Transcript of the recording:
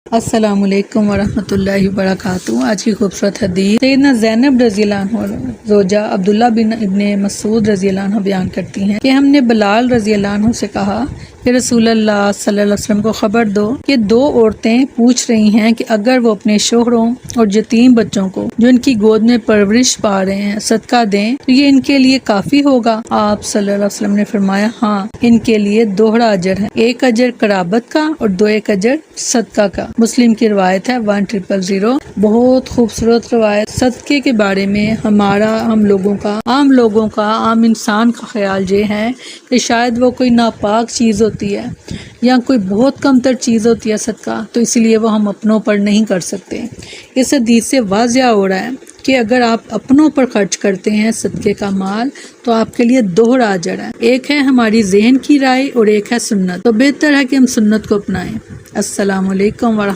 السلام علیکم ورحمۃ اللہ وبرکاتہ۔ آج کی خوبصورت حدیث سیدنا زینب رضی اللہ عنہ زوجہ عبداللہ بن ابن مسعود رضی اللہ عنہ بیان کرتی ہیں کہ ہم نے بلال رضی اللہ عنہ سے کہا کہ رسول اللہ صلی اللہ علیہ وسلم کو خبر دو کہ دو عورتیں پوچھ رہی ہیں کہ اگر وہ اپنے شوہروں اور یتیم بچوں کو جو ان کی گود میں پرورش پا رہے ہیں صدقہ دیں تو یہ ان کے لیے کافی ہوگا؟ آپ صلی اللہ علیہ وسلم نے فرمایا ہاں، ان کے لیے دوہرا اجر ہے، ایک اجر قرابت کا اور دو ایک اجر صدقہ کا۔ مسلم کی روایت ہے 1000۔ بہت خوبصورت روایت۔ صدقے کے بارے میں ہم لوگوں کا عام انسان کا خیال یہ ہے کہ شاید وہ کوئی ناپاک چیز ہوتی ہے یا کوئی بہت کم تر چیز ہوتی ہے صدقہ، تو اسی لیے وہ ہم اپنوں پر نہیں کر سکتے۔ اس حدیث سے واضح ہو رہا ہے کہ اگر آپ اپنوں پر خرچ کرتے ہیں صدقے کا مال تو آپ کے لیے دوہرا اجر ہے۔ ایک ہے ہماری ذہن کی رائے اور ایک ہے سنت، تو بہتر ہے کہ ہم سنت کو اپنائیں۔ السلام علیکم ورحمۃ